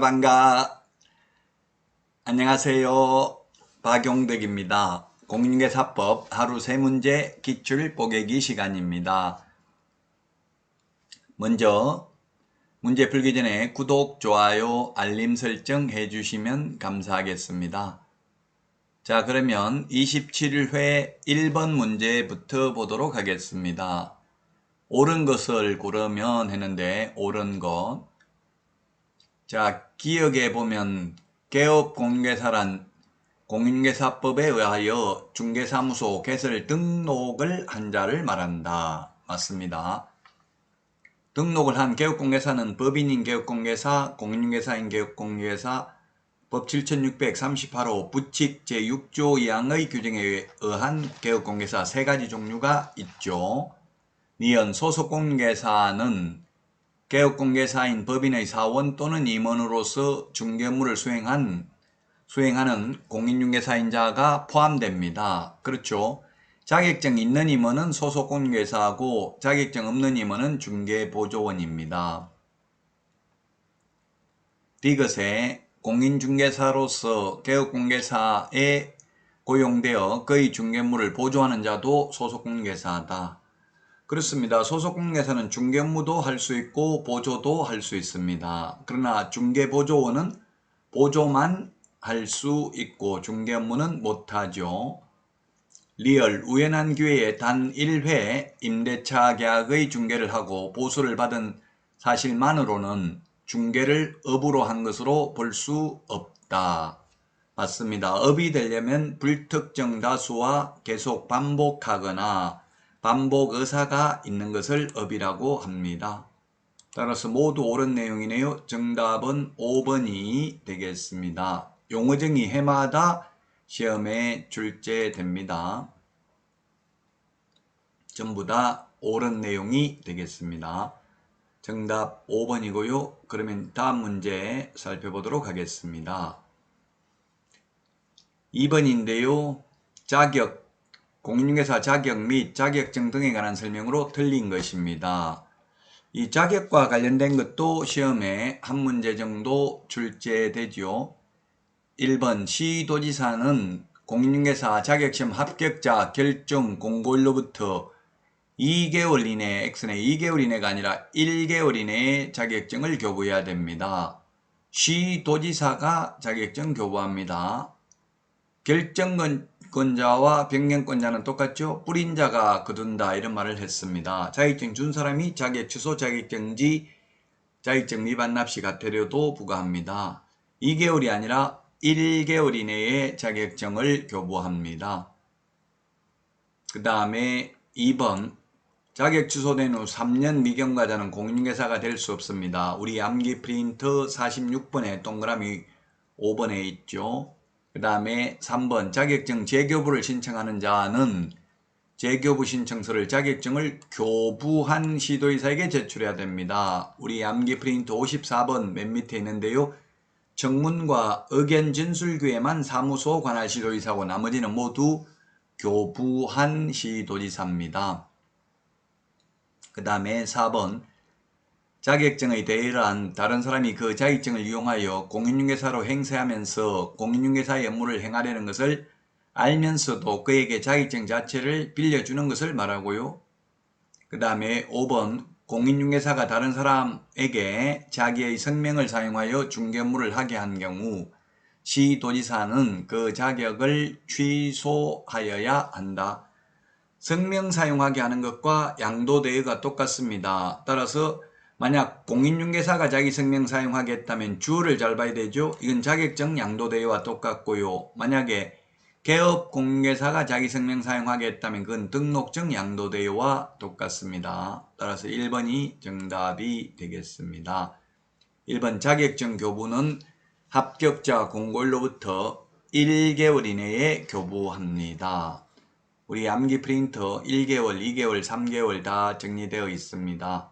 반가. 안녕하세요. 박용덕입니다. 공인중개사법 하루 3문제 기출 뽀개기 시간입니다. 먼저 문제 풀기 전에 구독, 좋아요, 알림 설정 해주시면 감사하겠습니다. 자, 그러면 27회 1번 문제부터 보도록 하겠습니다. 옳은 것을 고르면 했는데 옳은 것. 자, 기역에 보면 개업공개사란 공인중개사법에 의하여 중개사무소 개설 등록을 한 자를 말한다. 맞습니다. 등록을 한 개업공개사는 법인인 개업공개사, 공인중개사인 개업공개사, 법 7638호 부칙 제6조 2항의 규정에 의한 개업공개사 3가지 종류가 있죠. 니은 소속공개사는 개업공개사인 법인의 사원 또는 임원으로서 중개업무를 수행하는 공인중개사인자가 포함됩니다. 그렇죠. 자격증 있는 임원은 소속공개사고 자격증 없는 임원은 중개보조원입니다. 디귿에 공인중개사로서 개업공개사에 고용되어 그의 중개업무를 보조하는 자도 소속공개사다. 그렇습니다. 소속공개사는 중개업무도 할 수 있고 보조도 할 수 있습니다. 그러나 중개보조원은 보조만 할 수 있고 중개업무는 못하죠. 리얼 우연한 기회에 단 1회 임대차 계약의 중개를 하고 보수를 받은 사실만으로는 중개를 업으로 한 것으로 볼 수 없다. 맞습니다. 업이 되려면 불특정 다수와 계속 반복하거나 반복 의사가 있는 것을 업이라고 합니다. 따라서 모두 옳은 내용이네요. 정답은 5번이 되겠습니다. 용어정의 해마다 시험에 출제됩니다. 전부 다 옳은 내용이 되겠습니다. 정답 5번이고요. 그러면 다음 문제 살펴보도록 하겠습니다. 2번인데요. 자격, 공인중개사 자격 및 자격증 등에 관한 설명으로 틀린 것입니다. 이 자격과 관련된 것도 시험에 한 문제 정도 출제되죠. 1번 시도지사는 공인중개사 자격시험 합격자 결정 공고일로부터 2개월 이내, X는 2개월 이내가 아니라 1개월 이내에 자격증을 교부해야 됩니다. 시도지사가 자격증 교부합니다. 결정권자와 변경권자는 똑같죠? 뿌린 자가 거둔다 이런 말을 했습니다. 자격증 준 사람이 자격 취소, 자격정지, 자격증 위반 납시 과태료도 부과합니다. 2개월이 아니라 1개월 이내에 자격증을 교부합니다. 그 다음에 2번 자격 취소된 후 3년 미경과자는 공인중개사가 될 수 없습니다. 우리 암기 프린트 46번에 동그라미 5번에 있죠. 그 다음에 3번 자격증 재교부를 신청하는 자는 재교부 신청서를 자격증을 교부한 시도지사에게 제출해야 됩니다. 우리 암기 프린트 54번 맨 밑에 있는데요. 청문과 의견 진술규에만 사무소 관할 시도지사고 나머지는 모두 교부한 시도지사입니다. 그 다음에 4번 자격증의 대여란 다른 사람이 그 자격증을 이용하여 공인중개사로 행세하면서 공인중개사의 업무를 행하려는 것을 알면서도 그에게 자격증 자체를 빌려주는 것을 말하고요. 그 다음에 5번 공인중개사가 다른 사람에게 자기의 성명을 사용하여 중개업무를 하게 한 경우 시도지사는 그 자격을 취소하여야 한다. 성명 사용하게 하는 것과 양도대여가 똑같습니다. 따라서 만약 공인중개사가 자기 성명 사용하게 했다면 주어를 잘 봐야 되죠. 이건 자격증 양도대여와 똑같고요. 만약에 개업공개사가 자기 성명 사용하게 했다면 그건 등록증 양도대여와 똑같습니다. 따라서 1번이 정답이 되겠습니다. 1번 자격증 교부는 합격자 공고일로부터 1개월 이내에 교부합니다. 우리 암기 프린터 1개월, 2개월, 3개월 다 정리되어 있습니다.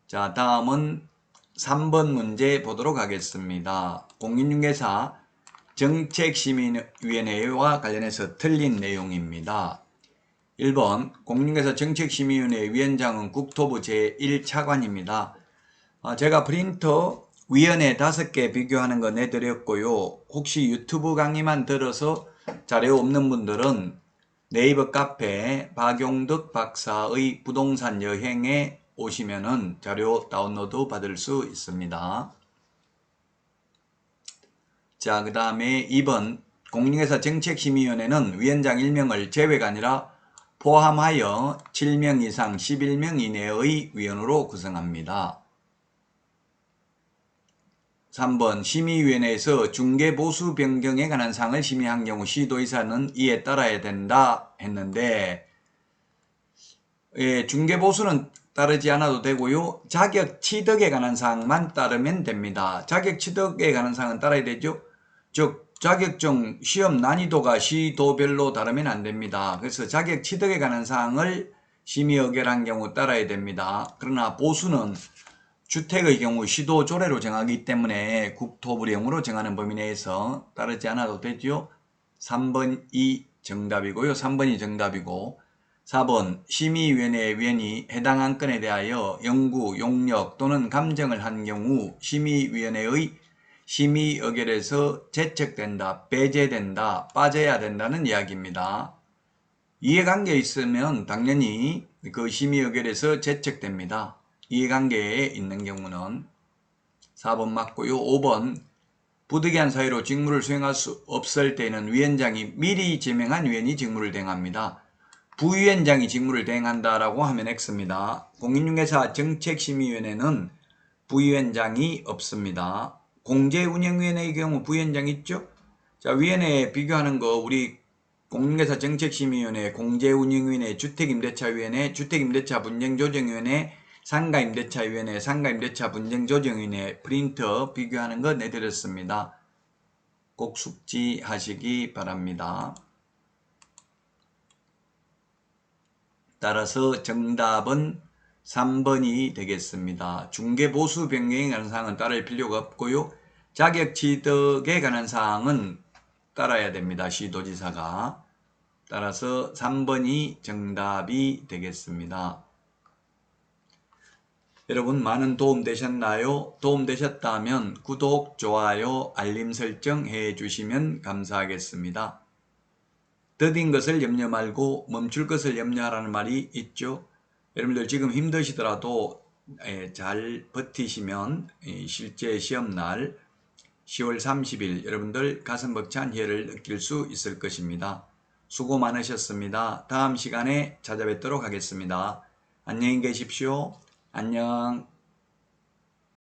자, 다음은 3번 문제 보도록 하겠습니다. 공인중개사 정책심의위원회와 관련해서 틀린 내용입니다. 1번 공인중개사 정책심의위원회 위원장은 국토부 제1차관입니다. 제가 프린터 위원회 5개 비교하는 거 내드렸고요. 혹시 유튜브 강의만 들어서 자료 없는 분들은 네이버 카페 박용덕 박사의 부동산 여행에 오시면은 자료 다운로드 받을 수 있습니다. 자, 그 다음에 2번 공인중개사 정책심의위원회는 위원장 1명을 제외가 아니라 포함하여 7명 이상 11명 이내의 위원으로 구성합니다. 3번 심의위원회에서 중개보수 변경에 관한 사항을 심의한 경우 시도의사는 이에 따라야 된다 했는데 중개보수는 따르지 않아도 되고요. 자격 취득에 관한 사항만 따르면 됩니다. 자격 취득에 관한 사항은 따라야 되죠. 즉 자격증 시험 난이도가 시도별로 다르면 안 됩니다. 그래서 자격 취득에 관한 사항을 심의 의결한 경우 따라야 됩니다. 그러나 보수는 주택의 경우 시도 조례로 정하기 때문에 국토부령으로 정하는 범위 내에서 따르지 않아도 되죠. 3번이 정답이고요. 3번이 정답이고 4번 심의위원회 위원이 해당 안건에 대하여 연구, 용역 또는 감정을 한 경우 심의위원회의 심의 의결에서 제척된다, 배제된다, 빠져야 된다는 이야기입니다. 이해관계 있으면 당연히 그 심의 의결에서 제척됩니다. 이해관계에 있는 경우는 4번 맞고요. 5번 부득이한 사유로 직무를 수행할 수 없을 때에는 위원장이 미리 지명한 위원이 직무를 대행합니다. 부위원장이 직무를 대행한다라고 하면 X입니다. 공인중개사 정책심의위원회는 부위원장이 없습니다. 공제운영위원회의 경우 부위원장 있죠? 자, 위원회 비교하는 거 우리 공인중개사 정책심의위원회, 공제운영위원회, 주택임대차위원회, 주택임대차분쟁조정위원회, 상가임대차위원회, 상가임대차분쟁조정위원회 프린터 비교하는 거 내드렸습니다. 꼭 숙지하시기 바랍니다. 따라서 정답은 3번이 되겠습니다. 중개보수 변경에 관한 사항은 따를 필요가 없고요. 자격취득에 관한 사항은 따라야 됩니다. 시도지사가. 따라서 3번이 정답이 되겠습니다. 여러분 많은 도움 되셨나요? 도움 되셨다면 구독, 좋아요, 알림 설정 해주시면 감사하겠습니다. 더딘 것을 염려 말고 멈출 것을 염려하라는 말이 있죠. 여러분들 지금 힘드시더라도 잘 버티시면 실제 시험날 10월 30일 여러분들 가슴 벅찬 희열을 느낄 수 있을 것입니다. 수고 많으셨습니다. 다음 시간에 찾아뵙도록 하겠습니다. 안녕히 계십시오. 안녕.